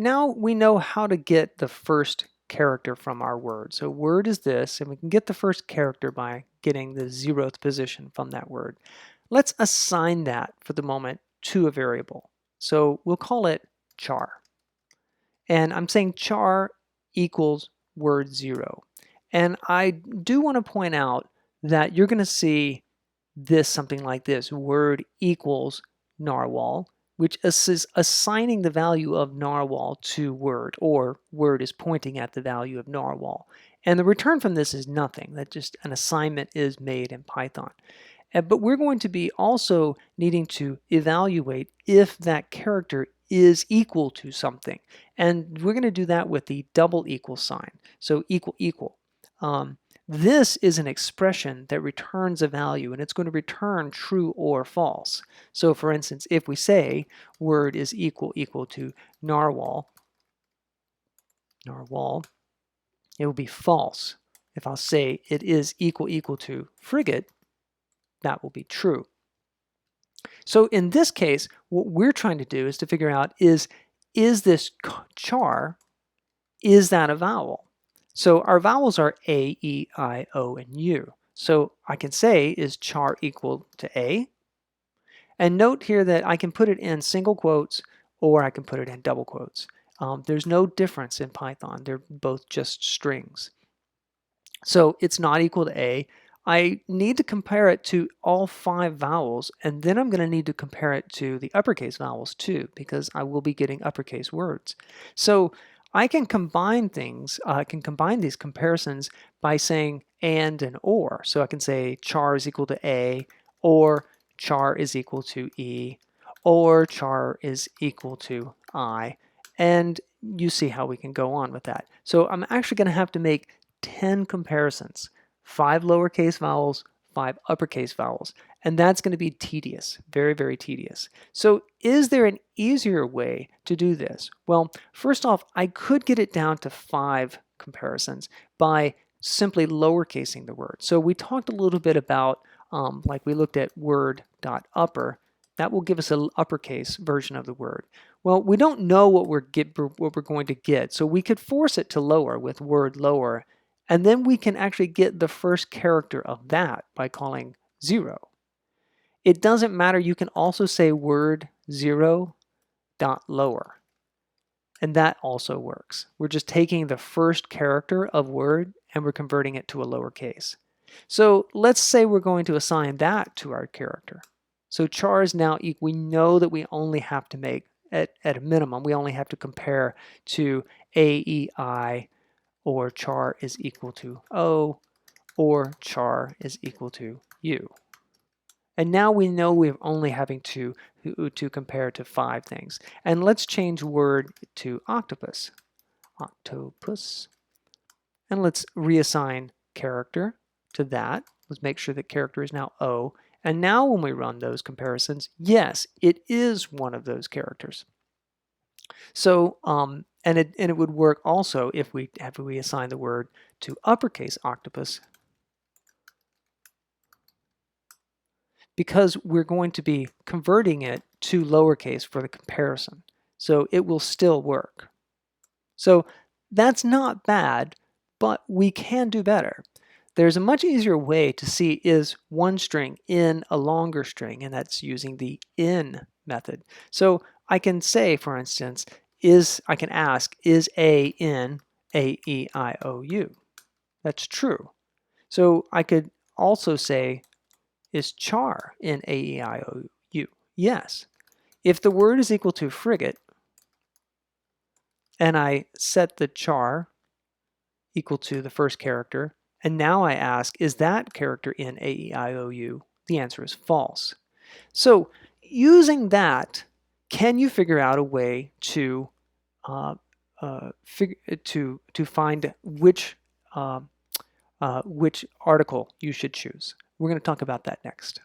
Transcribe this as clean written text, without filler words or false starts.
now we know how to get the first character from our word. So word is this, and we can get the first character by getting the 0th position from that word. Let's assign that for the moment to a variable. So we'll call it char. And I'm saying char equals word 0. And I do want to point out that you're going to see this something like this, word equals narwhal, which is assigning the value of narwhal to word, or word is pointing at the value of narwhal. And the return from this is nothing. That just an assignment is made in Python. But we're going to be also needing to evaluate if that character is equal to something. And we're going to do that with the double equal sign. So equal equal. This is an expression that returns a value, and it's going to return true or false. So for instance, if we say word is equal to narwhal, it will be false. If I'll say it is equal to frigate, that will be true. So in this case, what we're trying to do is to figure out is this char, is that a vowel? So our vowels are A, E, I, O, and U. So I can say, is char equal to A? And note here that I can put it in single quotes or I can put it in double quotes. There's no difference in Python. They're both just strings. So it's not equal to A. I need to compare it to all 5 vowels, and then I'm going to need to compare it to the uppercase vowels too, because I will be getting uppercase words. So I can combine things, I can combine these comparisons by saying and or. So I can say char is equal to A, or char is equal to E, or char is equal to I, and you see how we can go on with that. So I'm actually going to have to make 10 comparisons, 5 lowercase vowels, 5 uppercase vowels, and that's going to be tedious, very, very tedious. So is there an easier way to do this? Well, first off, I could get it down to 5 comparisons by simply lowercasing the word. So we talked a little bit about, like we looked at word.upper, that will give us an uppercase version of the word. Well, we don't know what we're going to get, so we could force it to lower with word lower, and then we can actually get the first character of that by calling 0. It doesn't matter, you can also say word 0 dot lower, and that also works. We're just taking the first character of word and we're converting it to a lowercase. So let's say we're going to assign that to our character. So char is now equal. We know that we only have to make, at a minimum, we only have to compare to A, E, I, or char is equal to O, or char is equal to U. And now we know we're only having to compare to 5 things. And let's change word to octopus. Octopus. And let's reassign character to that. Let's make sure that character is now O. And now when we run those comparisons, yes, it is one of those characters. So, and it would work also if we assign the word to uppercase octopus, because we're going to be converting it to lowercase for the comparison. So it will still work. So that's not bad, but we can do better. There's a much easier way to see is one string in a longer string, and that's using the in method. So I can say, for instance, I can ask, is A in A, E, I, O, U? That's true. So I could also say, is char in A, E, I, O, U? Yes. If the word is equal to frigate, and I set the char equal to the first character, and now I ask, is that character in A, E, I, O, U? The answer is false. So using that, can you figure out a way to find which article you should choose? We're going to talk about that next.